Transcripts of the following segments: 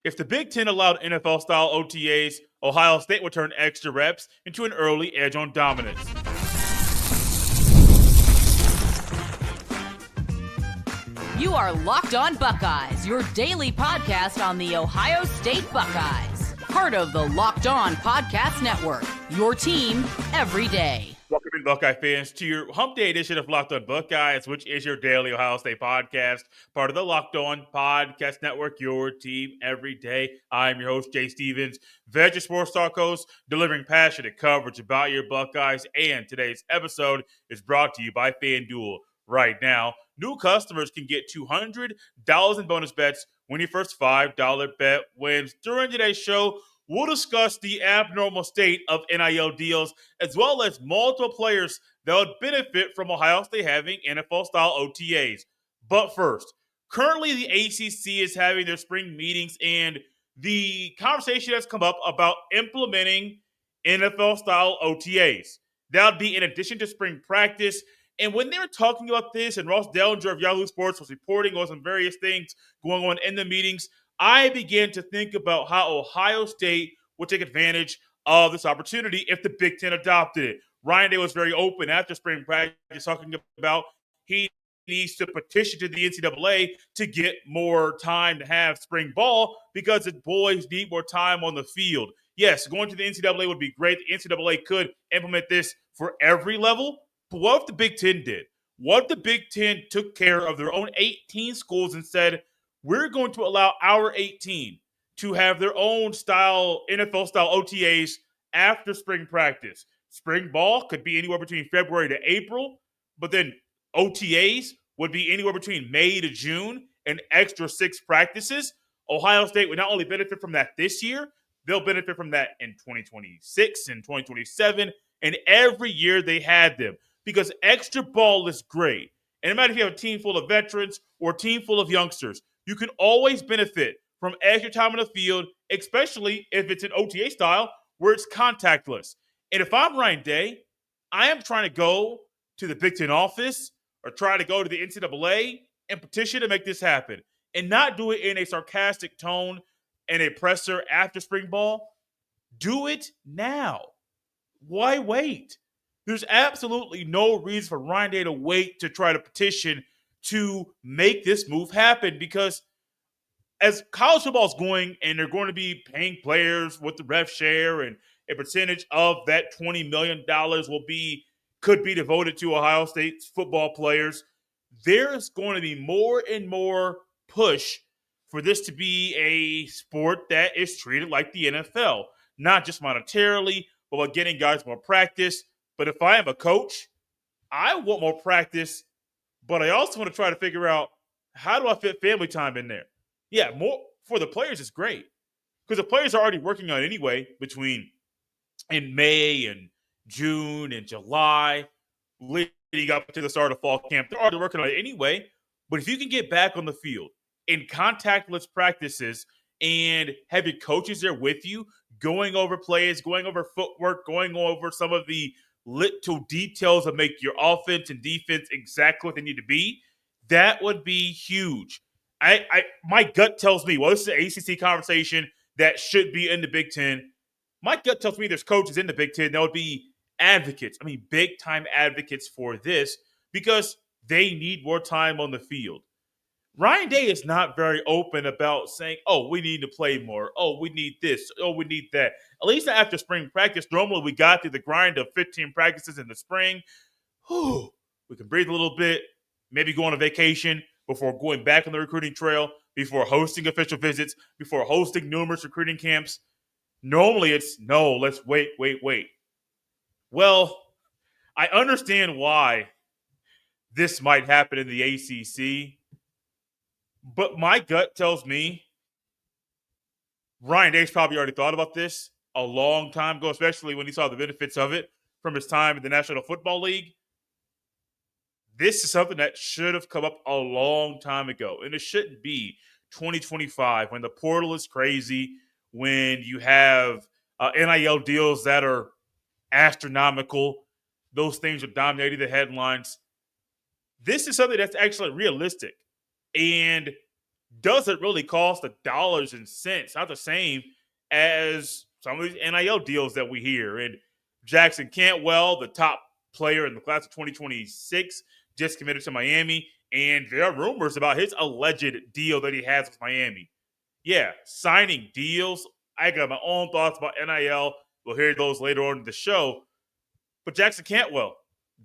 If the Big Ten allowed NFL-style OTAs, Ohio State would turn extra reps into an early edge on dominance. You are Locked On Buckeyes, your daily podcast on the Ohio State Buckeyes. Part of the Locked On Podcast Network, your team every day. Welcome in, Buckeye fans, to your Hump Day edition of Locked On Buckeyes, which is your daily Ohio State podcast, part of the Locked On Podcast Network, your team every day. I'm your host, Jay Stevens, veteran sports talk host, delivering passionate coverage about your Buckeyes, and today's episode is brought to you by FanDuel. Right now, new customers can get $200 in bonus bets when your first $5 bet wins. During today's show, we'll discuss the abnormal state of NIL deals, as well as multiple players that would benefit from Ohio State having NFL-style OTAs. But first, currently the ACC is having their spring meetings, and the conversation has come up about implementing NFL-style OTAs. That would be in addition to spring practice. And when they were talking about this, and Ross Dellinger of Yahoo Sports was reporting on some various things going on in the meetings, I began to think about how Ohio State would take advantage of this opportunity if the Big Ten adopted it. Ryan Day was very open after spring practice talking about he needs to petition to the NCAA to get more time to have spring ball because the boys need more time on the field. Yes, going to the NCAA would be great. The NCAA could implement this for every level. But what if the Big Ten did? What if the Big Ten took care of their own 18 schools and said, we're going to allow our 18 to have their own style, NFL-style OTAs after spring practice? Spring ball could be anywhere between February to April, but then OTAs would be anywhere between May to June, and extra 6 practices. Ohio State would not only benefit from that this year, they'll benefit from that in 2026 and 2027, and every year they had them. Because extra ball is great. And no matter if you have a team full of veterans or a team full of youngsters, you can always benefit from extra time on the field, especially if it's an OTA style where it's contactless. And if I'm Ryan Day, I am trying to go to the Big Ten office or try to go to the NCAA and petition to make this happen and not do it in a sarcastic tone and a presser after spring ball. Do it now. Why wait? There's absolutely no reason for Ryan Day to wait to try to petition to make this move happen, because as college football is going and they're going to be paying players with the rev share, and a percentage of that $20 million could be devoted to Ohio State's football players, there's going to be more and more push for this to be a sport that is treated like the NFL, not just monetarily, but by getting guys more practice. But if I am a coach, I want more practice, but I also want to try to figure out, how do I fit family time in there? Yeah, more for the players is great, because the players are already working on it anyway between in May and June and July, leading up to the start of fall camp. They're already working on it anyway. But if you can get back on the field in contactless practices and have your coaches there with you, going over plays, going over footwork, going over some of the little details that make your offense and defense exactly what they need to be, that would be huge. My gut tells me, well, this is an ACC conversation that should be in the Big Ten. My gut tells me there's coaches in the Big Ten that would be advocates. I mean, big time advocates for this, because they need more time on the field. Ryan Day is not very open about saying, oh, we need to play more. Oh, we need this. Oh, we need that. At least after spring practice, normally we got through the grind of 15 practices in the spring. Whew, we can breathe a little bit, maybe go on a vacation before going back on the recruiting trail, before hosting official visits, before hosting numerous recruiting camps. Normally it's, no, let's wait. Well, I understand why this might happen in the ACC. But my gut tells me Ryan Day's probably already thought about this a long time ago, especially when he saw the benefits of it from his time in the National Football League. This is something that should have come up a long time ago. And it shouldn't be 2025 when the portal is crazy, when you have NIL deals that are astronomical. Those things are dominating the headlines. This is something that's actually realistic. And doesn't really cost the dollars and cents. Not the same as some of these NIL deals that we hear. And Jackson Cantwell, the top player in the class of 2026, just committed to Miami. And there are rumors about his alleged deal that he has with Miami. Yeah, signing deals. I got my own thoughts about NIL. We'll hear those later on in the show. But Jackson Cantwell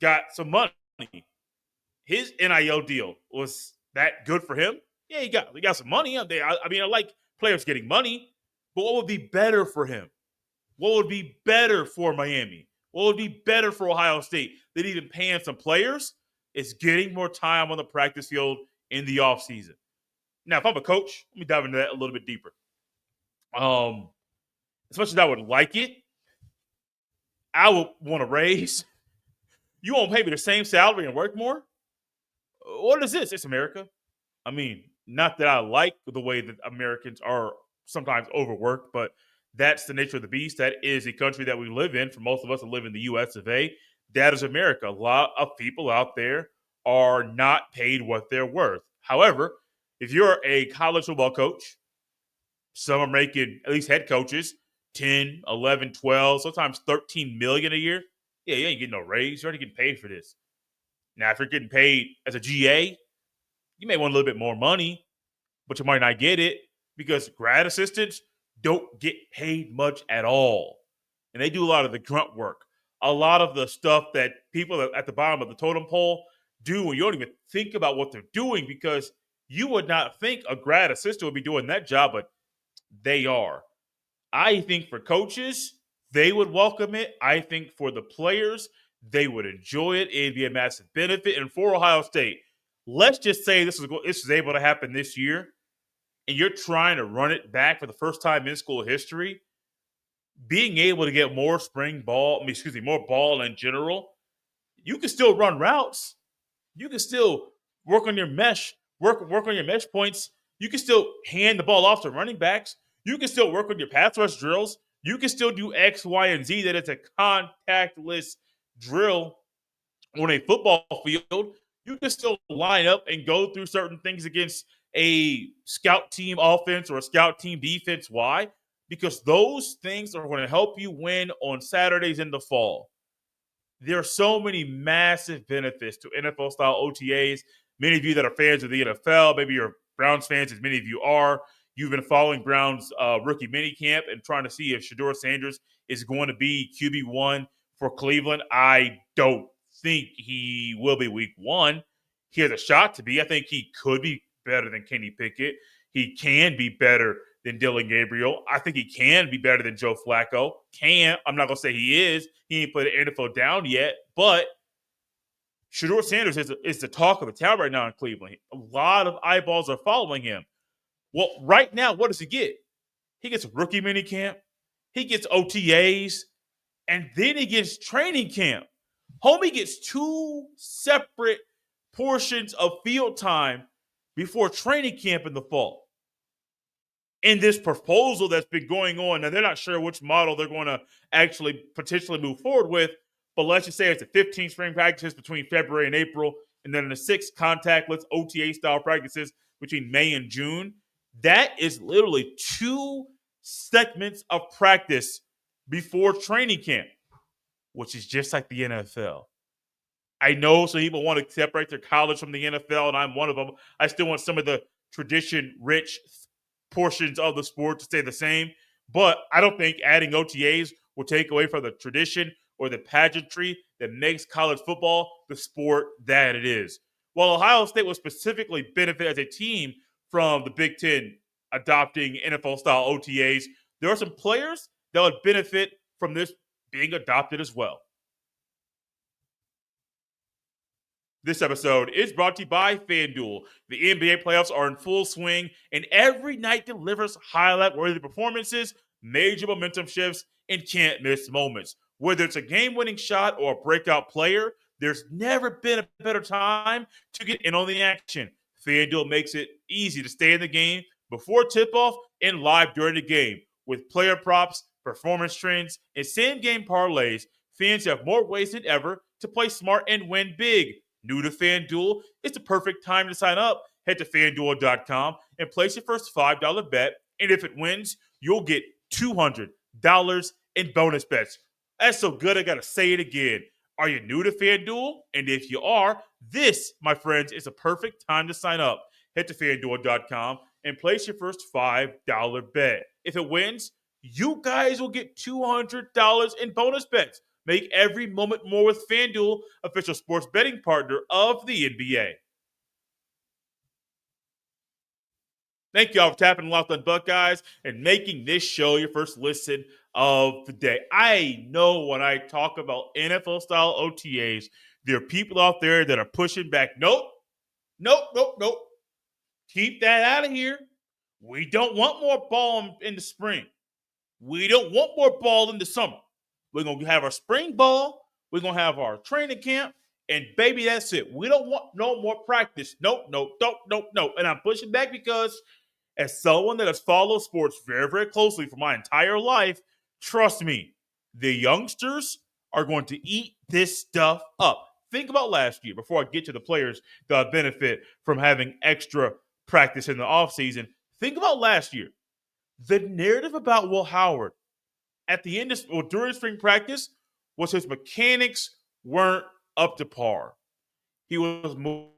got some money. His NIL deal, was that good for him? Yeah, he got some money out there. I mean, I like players getting money, but what would be better for him? What would be better for Miami? What would be better for Ohio State than even paying some players? Is getting more time on the practice field in the offseason. Now, if I'm a coach, let me dive into that a little bit deeper. As much as I would like it, I would want to raise. You won't pay me the same salary and work more? What is this? It's America. I mean, not that I like the way that Americans are sometimes overworked, but that's the nature of the beast. That is the country that we live in. For most of us that live in the US of A, that is America. A lot of people out there are not paid what they're worth. However, if you're a college football coach, some are making, at least head coaches, 10, 11, 12, sometimes 13 million a year. Yeah, you ain't getting no raise. You're already getting paid for this. Now, if you're getting paid as a GA, you may want a little bit more money, but you might not get it because grad assistants don't get paid much at all. And they do a lot of the grunt work, a lot of the stuff that people at the bottom of the totem pole do, and you don't even think about what they're doing because you would not think a grad assistant would be doing that job, but they are. I think for coaches, they would welcome it. I think for the players, they would enjoy it. It'd be a massive benefit. And for Ohio State, let's just say this is able to happen this year, and you're trying to run it back for the first time in school history. Being able to get more more ball in general, you can still run routes. You can still work on your work on your mesh points. You can still hand the ball off to running backs. You can still work on your pass rush drills. You can still do X, Y, and Z. That it's a contactless drill on a football field. You can still line up and go through certain things against a scout team offense or a scout team defense. Why? Because those things are going to help you win on Saturdays in the fall. There are so many massive benefits to NFL-style OTAs. Many of you that are fans of the NFL, maybe you're Browns fans, as many of you are. You've been following Browns rookie minicamp and trying to see if Shedeur Sanders is going to be QB1 for Cleveland. I don't think he will be week one. He has a shot to be. I think he could be better than Kenny Pickett. He can be better than Dylan Gabriel. I think he can be better than Joe Flacco. I'm not going to say he is. He ain't put an NFL down yet, but Shedeur Sanders is the talk of the town right now in Cleveland. A lot of eyeballs are following him. Well, right now, what does he get? He gets rookie minicamp. He gets OTAs. And then he gets training camp. Homie gets 2 separate portions of field time before training camp in the fall. In this proposal that's been going on, now they're not sure which model they're going to actually potentially move forward with, but let's just say it's the 15 spring practices between February and April, and then the 6 contactless OTA-style practices between May and June. That is literally 2 segments of practice before training camp, which is just like the NFL. I know some people want to separate their college from the NFL, and I'm one of them. I still want some of the tradition-rich portions of the sport to stay the same, but I don't think adding OTAs will take away from the tradition or the pageantry that makes college football the sport that it is. While Ohio State will specifically benefit as a team from the Big Ten adopting NFL-style OTAs, there are some players that would benefit from this being adopted as well. This episode is brought to you by FanDuel. The NBA playoffs are in full swing, and every night delivers highlight-worthy performances, major momentum shifts, and can't-miss moments. Whether it's a game-winning shot or a breakout player, there's never been a better time to get in on the action. FanDuel makes it easy to stay in the game before tip-off and live during the game. With player props, performance trends, and same-game parlays, fans have more ways than ever to play smart and win big. New to FanDuel, it's the perfect time to sign up head to FanDuel.com and place your first $5 bet. And if it wins, you'll get $200 in bonus bets. That's so good, I got to say it again. Are you new to FanDuel? And if you are, this, my friends, is a perfect time to sign up. Head to FanDuel.com and place your first $5 bet. If it wins, you guys will get $200 in bonus bets. Make every moment more with FanDuel, official sports betting partner of the NBA. Thank you all for tapping Locked On Buckeyes and making this show your first listen of the day. I know when I talk about NFL-style OTAs, there are people out there that are pushing back. Nope. Keep that out of here. We don't want more ball in the spring. We don't want more ball in the summer. We're going to have our spring ball. We're going to have our training camp. And baby, that's it. We don't want no more practice. Nope. And I'm pushing back because as someone that has followed sports very, very closely for my entire life, trust me, the youngsters are going to eat this stuff up. Think about last year before I get to the players that benefit from having extra practice in the offseason. Think about last year. The narrative about Will Howard at the end of during spring practice was his mechanics weren't up to par. He was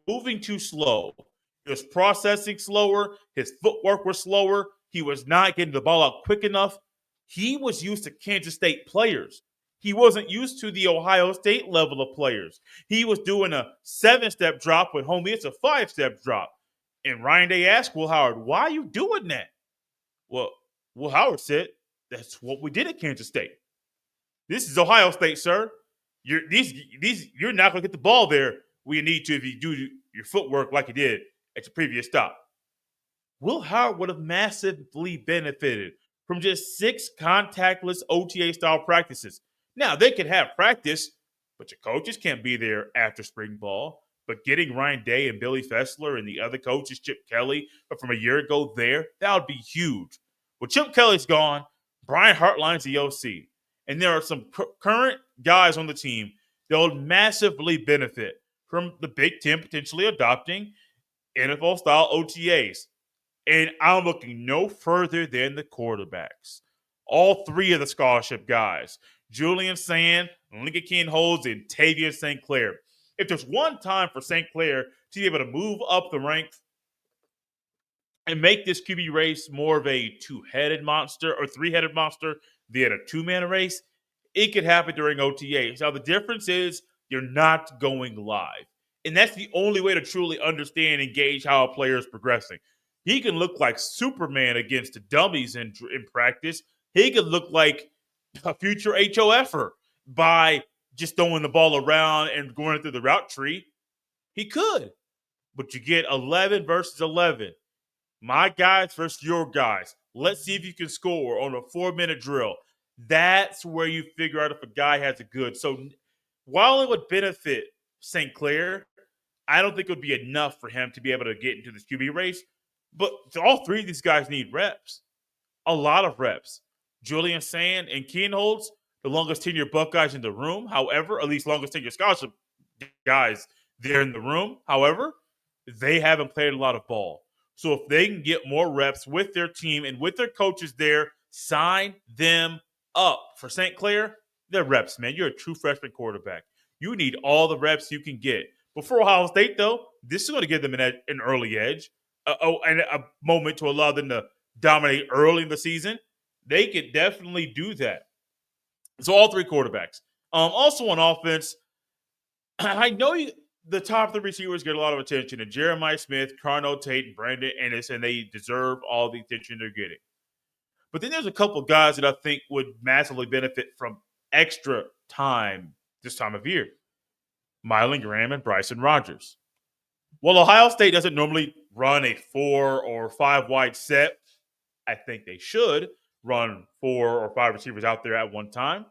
moving too slow. He was processing slower. His footwork was slower. He was not getting the ball out quick enough. He was used to Kansas State players. He wasn't used to the Ohio State level of players. He was doing a 7-step drop when, homie, it's a 5-step drop. And Ryan Day asked Will Howard, why are you doing that? Well, Will Howard said, that's what we did at Kansas State. This is Ohio State, sir. You're not going to get the ball there where you need to if you do your footwork like you did at your previous stop. Will Howard would have massively benefited from just 6 contactless OTA-style practices. Now, they can have practice, but your coaches can't be there after spring ball. But getting Ryan Day and Billy Fessler and the other coaches, Chip Kelly, from a year ago there, that would be huge. Well, Chip Kelly's gone. Brian Hartline's the OC. And there are some current guys on the team that will massively benefit from the Big Ten potentially adopting NFL-style OTAs. And I'm looking no further than the quarterbacks. All 3 of the scholarship guys, Julian Sand, Lincoln Kienholz, and Tavian St. Clair. If there's one time for St. Clair to be able to move up the ranks and make this QB race more of a 2-headed monster or 3-headed monster than a 2-man race, it could happen during OTAs. Now, the difference is you're not going live. And that's the only way to truly understand and gauge how a player is progressing. He can look like Superman against the dummies in practice. He could look like a future HOFer by just throwing the ball around and going through the route tree. He could. But you get 11 versus 11. My guys versus your guys. Let's see if you can score on a 4-minute drill. That's where you figure out if a guy has a good. So while it would benefit St. Clair, I don't think it would be enough for him to be able to get into this QB race. But all 3 of these guys need reps. A lot of reps. Julian Sand and Kienholz, the longest tenure Buckeyes in the room. However, at least longest tenure scholarship guys there in the room. However, they haven't played a lot of ball. So if they can get more reps with their team and with their coaches there, sign them up. For St. Clair, they're reps, man. You're a true freshman quarterback. You need all the reps you can get. But for Ohio State, though, this is going to give them an early edge, and a moment to allow them to dominate early in the season. They could definitely do that. So all 3 quarterbacks. Also on offense, I know the top 3 receivers get a lot of attention, and Jeremiah Smith, Carnell Tate, and Brandon Ennis, and they deserve all the attention they're getting. But then there's a couple guys that I think would massively benefit from extra time this time of year. Mylan Graham and Bryson Rogers. While Ohio State doesn't normally run a 4 or 5 wide set, I think they should run 4 or 5 receivers out there at one time.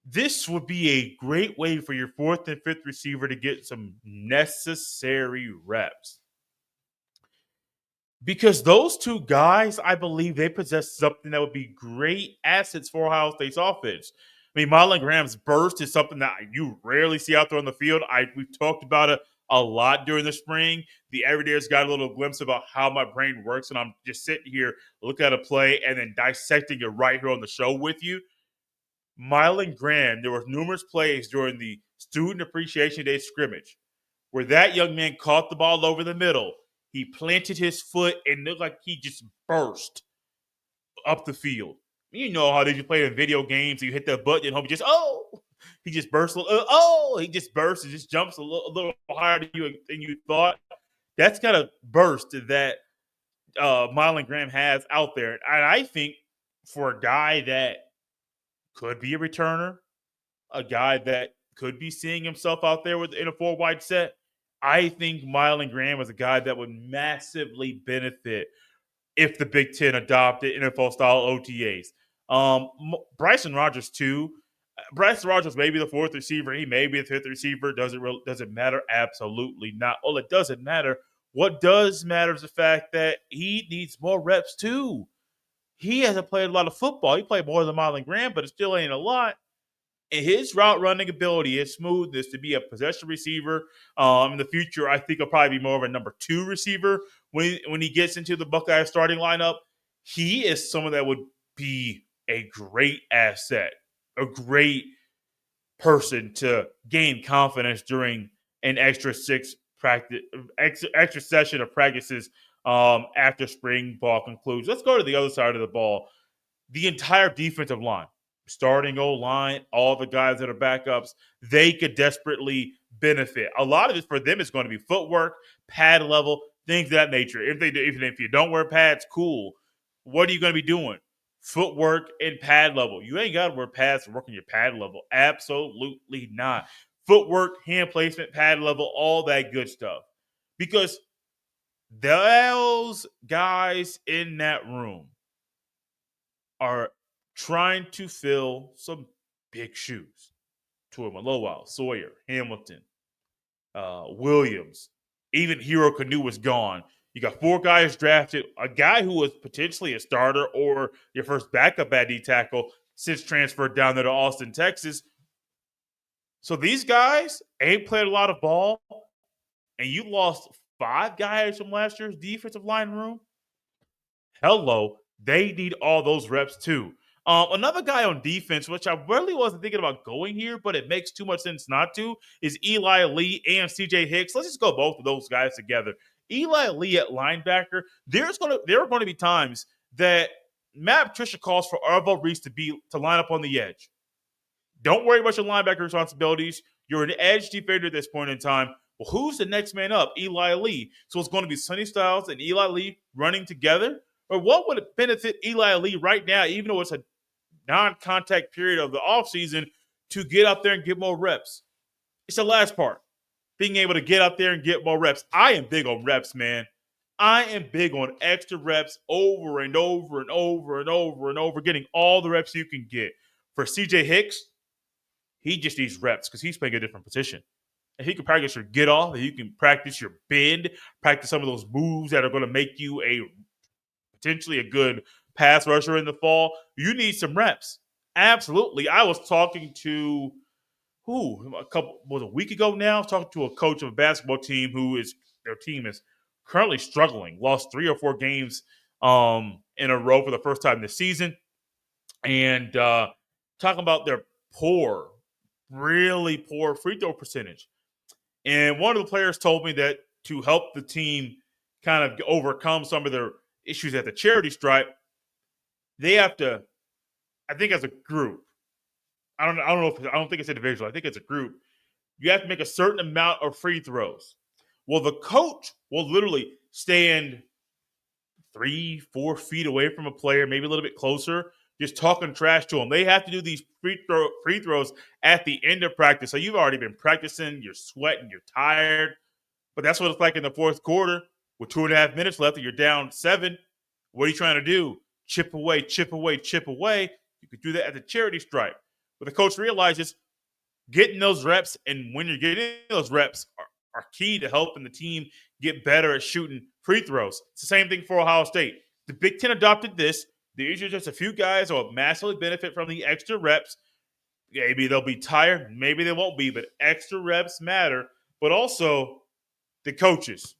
This would be a great way for your 4th and 5th receiver to get some necessary reps. Because those 2 guys, I believe they possess something that would be great assets for Ohio State's offense. I mean, Mylan Graham's burst is something that you rarely see out there on the field. We've talked about it a lot during the spring. The everydayers got a little glimpse about how my brain works, and I'm just sitting here looking at a play and then dissecting it right here on the show with you. Mylan Graham, there were numerous plays during the Student Appreciation Day scrimmage where that young man caught the ball over the middle. He planted his foot and looked like he just burst up the field. You know how they play in video games. You hit that button and hope he just bursts. He just bursts and just jumps a little higher than you thought. That's kind of burst that Mylan Graham has out there. And I think for a guy that could be a returner, a guy that could be seeing himself out there in a 4-wide set, I think Mylan Graham is a guy that would massively benefit if the Big Ten adopted NFL-style OTAs. Bryson Rogers too. Bryson Rogers may be the fourth receiver. He may be the fifth receiver. Doesn't matter? Absolutely not. Well, it doesn't matter. What does matter is the fact that he needs more reps too. He hasn't played a lot of football. He played more than Mylan Graham, but it still ain't a lot. And his route running ability, his smoothness to be a possession receiver in the future, I think he'll probably be more of a number 2 receiver when he gets into the Buckeye starting lineup. He is someone that would be a great asset, a great person to gain confidence during an extra session of practices after spring ball concludes. Let's go to the other side of the ball. The entire defensive line, starting O-line, all the guys that are backups, they could desperately benefit. A lot of it for them is going to be footwork, pad level, things of that nature. If you don't wear pads, cool. What are you going to be doing? Footwork and pad level. You ain't got to wear pads to work on your pad level. Absolutely not. Footwork, hand placement, pad level, all that good stuff. Because those guys in that room are trying to fill some big shoes. Tuamaloa, Sawyer, Hamilton, Williams, even Hero Canoe was gone. You got 4 guys drafted, a guy who was potentially a starter or your first backup at D tackle since transferred down there to Austin, Texas. So these guys ain't played a lot of ball, and you lost 5 guys from last year's defensive line room. Hello, they need all those reps too. Another guy on defense, which I really wasn't thinking about going here, but it makes too much sense not to, is Eli Lee and CJ Hicks. Let's just go both of those guys together. Eli Lee at linebacker, there are going to be times that Matt Patricia calls for Arvo Reese to line up on the edge. Don't worry about your linebacker responsibilities. You're an edge defender at this point in time. Well, who's the next man up? Eli Lee. So it's going to be Sonny Styles and Eli Lee running together? Or what would benefit Eli Lee right now, even though it's a non-contact period of the offseason, to get out there and get more reps? It's the last part. Being able to get out there and get more reps. I am big on reps, man. I am big on extra reps over and over and over and over and over, getting all the reps you can get. For CJ Hicks, he just needs reps because he's playing a different position. And he can practice your get off, and you can practice your bend, practice some of those moves that are going to make you potentially a good pass rusher in the fall. You need some reps. Absolutely. I was talking to a week ago now, talking to a coach of a basketball team their team is currently struggling, lost 3 or 4 games in a row for the first time this season. And talking about their really poor free throw percentage. And one of the players told me that to help the team kind of overcome some of their issues at the charity stripe, they have to, I think as a group, I don't think it's individual. I think it's a group. You have to make a certain amount of free throws. Well, the coach will literally stand 3-4 feet away from a player, maybe a little bit closer, just talking trash to them. They have to do these free throws at the end of practice. So you've already been practicing, you're sweating, you're tired. But that's what it's like in the fourth quarter with 2.5 minutes left and you're down 7. What are you trying to do? Chip away, chip away, chip away. You could do that at the charity stripe. But the coach realizes getting those reps, and when you're getting those reps, are key to helping the team get better at shooting free throws. It's the same thing for Ohio State. The Big Ten adopted this. These are just a few guys who will massively benefit from the extra reps. Maybe they'll be tired. Maybe they won't be, but extra reps matter. But also, The coaches.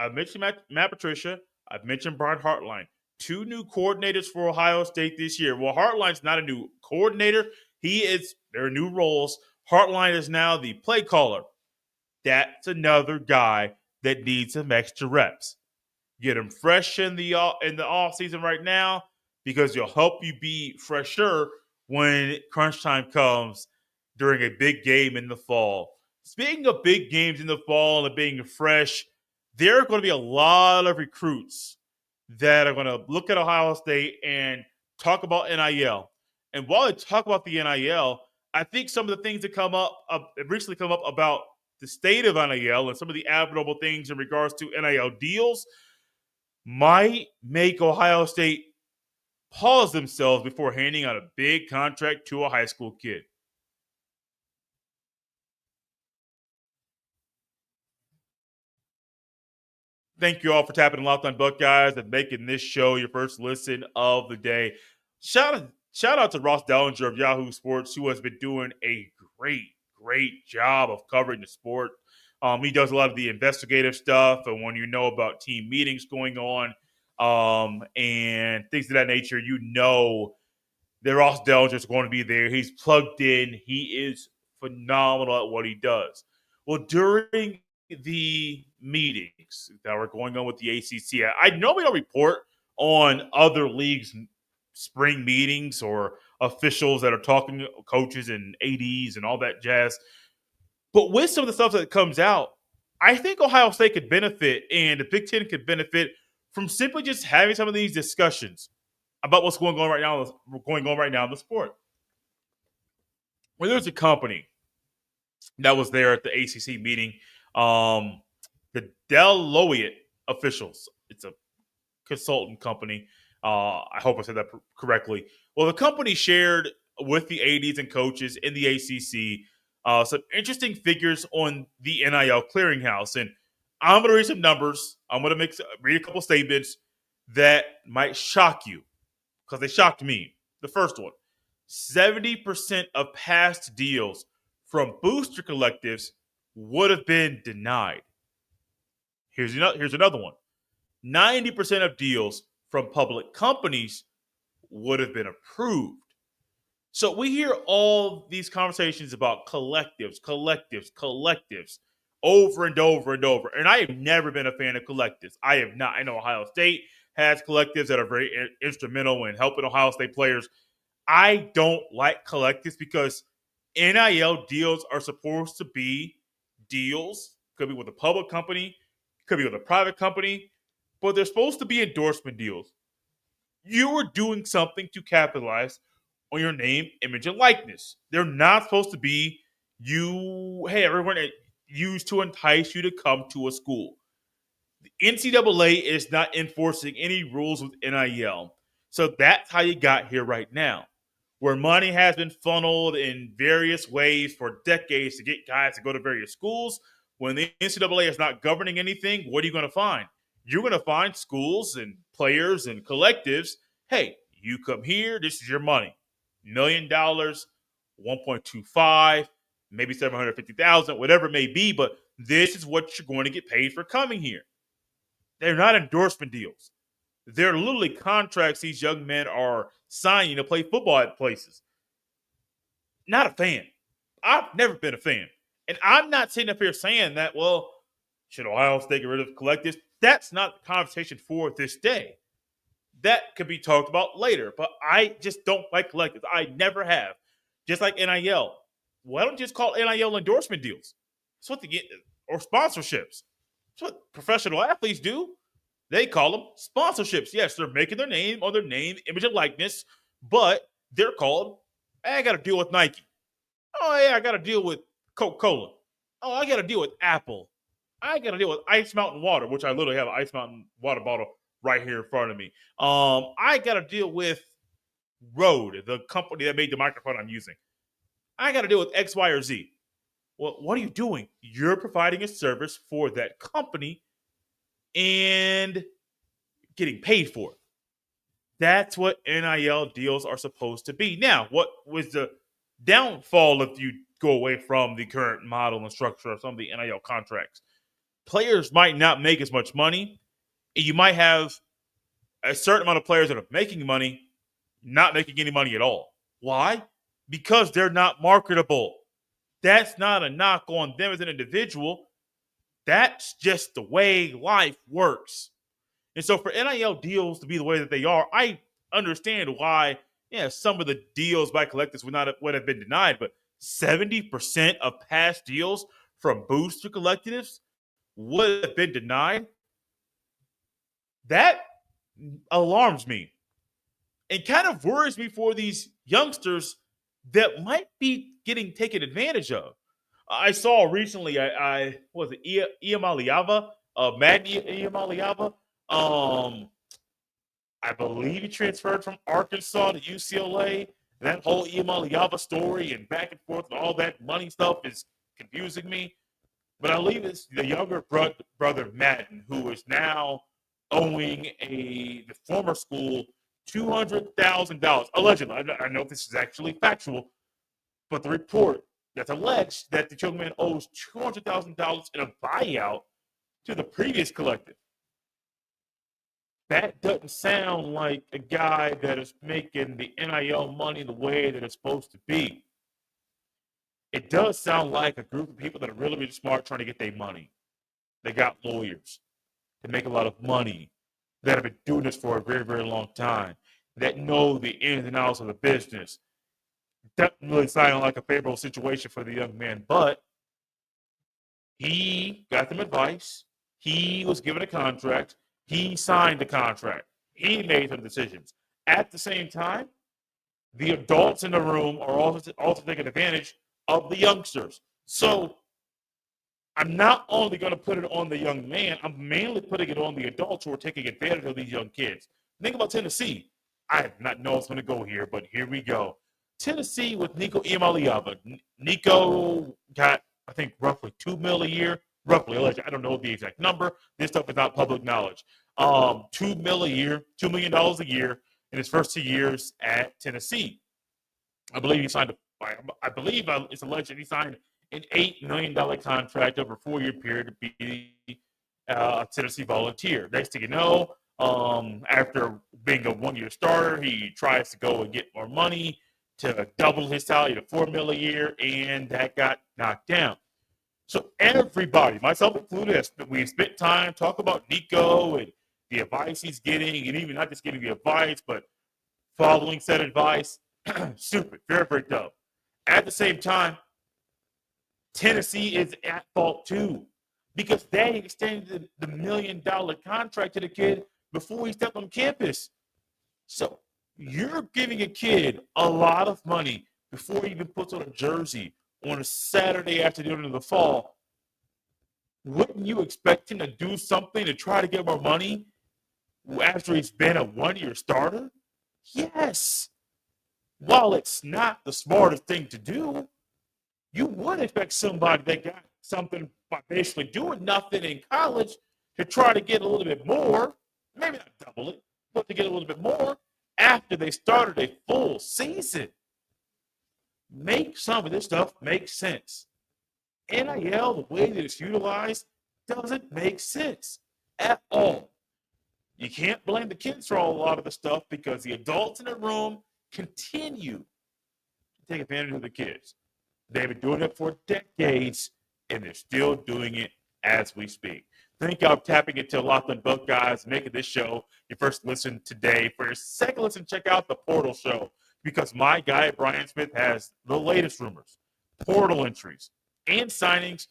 I've mentioned Matt Patricia. I've mentioned Brian Hartline. Two new coordinators for Ohio State this year. Well, Hartline's not a new coordinator. There are new roles. Hartline is now the play caller. That's another guy that needs some extra reps. Get him fresh in the off season right now because he'll help you be fresher when crunch time comes during a big game in the fall. Speaking of big games in the fall and being fresh, there are going to be a lot of recruits that are going to look at Ohio State and talk about NIL. And while they talk about the NIL, I think some of the things that recently come up about the state of NIL and some of the abnormal things in regards to NIL deals might make Ohio State pause themselves before handing out a big contract to a high school kid. Thank you all for tapping Locked On Buckeyes and making this show your first listen of the day. Shout out to Ross Dellinger of Yahoo Sports, who has been doing a great job of covering the sport. He does a lot of the investigative stuff, and when you know about team meetings going on and things of that nature, you know that Ross Dellinger is going to be there. He's plugged in. He is phenomenal at what he does. Well, during the meetings that were going on with the ACC, I normally don't report on other leagues' spring meetings or officials that are talking to coaches and ADs and all that jazz. But with some of the stuff that comes out, I think Ohio State could benefit and the Big Ten could benefit from simply just having some of these discussions about what's going on right now in the sport. Well, there's a company that was there at the ACC meeting, the Deloitte officials. It's a consultant company. I hope I said that correctly. Well, the company shared with the ADs and coaches in the ACC some interesting figures on the NIL clearinghouse. And I'm going to read some numbers. I'm going to read a couple statements that might shock you because they shocked me. The first one, 70% of past deals from booster collectives would have been denied. Here's another one. 90% of deals from public companies would have been approved. So we hear all these conversations about collectives over and over and over. And I have never been a fan of collectives. I have not. I know Ohio State has collectives that are very instrumental in helping Ohio State players. I don't like collectives because NIL deals are supposed to be deals. Could be with a public company, could be with a private company, but they're supposed to be endorsement deals. You are doing something to capitalize on your name, image, and likeness. They're not supposed to be everyone used to entice you to come to a school. The NCAA is not enforcing any rules with NIL. So that's how you got here right now, where money has been funneled in various ways for decades to get guys to go to various schools. When the NCAA is not governing anything, what are you going to find? You're going to find schools and players and collectives. Hey, you come here, this is your money. $1 million, 1.25, maybe 750,000, whatever it may be, but this is what you're going to get paid for coming here. They're not endorsement deals. They're literally contracts these young men are signing to play football at places. Not a fan. I've never been a fan. And I'm not sitting up here saying that, well, should Ohio State get rid of collectives? That's not the conversation for this day. That could be talked about later, but I just don't like collectives. I never have. Just like NIL. Why don't you just call NIL endorsement deals? That's what they get, or sponsorships. That's what professional athletes do. They call them sponsorships. Yes, they're making their name on their name, image, and likeness, but they're called, I got to deal with Nike. Oh, yeah, I got to deal with Coca-Cola. Oh, I got to deal with Apple. I got to deal with Ice Mountain Water, which I literally have an Ice Mountain water bottle right here in front of me. I got to deal with Rode, the company that made the microphone I'm using. I got to deal with X, Y, or Z. Well, what are you doing? You're providing a service for that company and getting paid for it. That's what NIL deals are supposed to be. Now, what was the downfall if you go away from the current model and structure of some of the NIL contracts? players might not make as much money, and you might have a certain amount of players that are making money not making any money at all. Why? Because they're not marketable. That's not a knock on them as an individual. That's just the way life works. And so for NIL deals to be the way that they are, I understand why, some of the deals by collectives would have been denied, but 70% of past deals from booster collectives would have been denied. That alarms me and kind of worries me for these youngsters that might be getting taken advantage of. I saw recently, I was it Iamaliava, Madden Iamaliava. I believe he transferred from Arkansas to UCLA. That whole Iamaliava story and back and forth and all that money stuff is confusing me. But I believe it's the younger brother Madden, who is now owing the former school $200,000. Allegedly. I don't know if this is actually factual, but the report that's alleged that the young man owes $200,000 in a buyout to the previous collective. That doesn't sound like a guy that is making the NIL money the way that it's supposed to be. It does sound like a group of people that are really, really smart trying to get their money. They got lawyers. They make a lot of money. That have been doing this for a very, very long time. That know the ins and outs of the business. Doesn't really sound like a favorable situation for the young man, but he got them advice. He was given a contract. He signed the contract. He made some decisions. At the same time, the adults in the room are also taking advantage of the youngsters. So I'm not only going to put it on the young man, I'm mainly putting it on the adults who are taking advantage of these young kids. Think about Tennessee. I did not know I was going to go here, but here we go. Tennessee with Nico Iamaliava. Nico got, I think, roughly $2 million a year. Roughly, I don't know the exact number. This stuff is not public knowledge. $2 million a year, $2 million a year in his first 2 years at Tennessee. I believe he signed it's alleged he signed an $8 million contract over a 4-year period to be a Tennessee Volunteer. Next thing you know, after being a 1-year starter, he tries to go and get more money to double his salary to $4 million a year, and that got knocked down. So everybody, myself included, we spent time talking about Nico and the advice he's getting, and even not just getting the advice, but following said advice. Stupid, very, very dumb. At the same time, Tennessee is at fault too, because they extended the $1 million contract to the kid before he stepped on campus. So you're giving a kid a lot of money before he even puts on a jersey on a Saturday afternoon in the fall. Wouldn't you expect him to do something to try to get more money after he's been a 1-year starter? Yes. While it's not the smartest thing to do, you would expect somebody that got something by basically doing nothing in college to try to get a little bit more, maybe not double it, but to get a little bit more after they started a full season. Make some of this stuff make sense. NIL, the way that it's utilized, doesn't make sense at all. You can't blame the kids for a lot of the stuff because the adults in the room continue to take advantage of the kids. They've been doing it for decades, and they're still doing it as we speak. Thank y'all for tapping into Locked On Buckeyes, making this show your first listen today. For your second listen, check out the Portal Show, because my guy, Brian Smith, has the latest rumors, portal entries, and signings,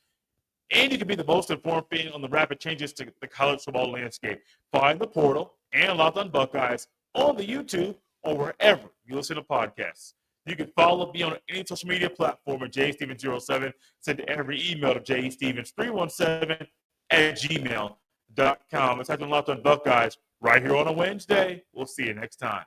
and you can be the most informed fan on the rapid changes to the college football landscape. Find the Portal and Locked On Buckeyes on the YouTube or wherever you listen to podcasts. You can follow me on any social media platform at jstevens07. Send every email to jstevens317@gmail.com. It's Locked On Buckeyes right here on a Wednesday. We'll see you next time.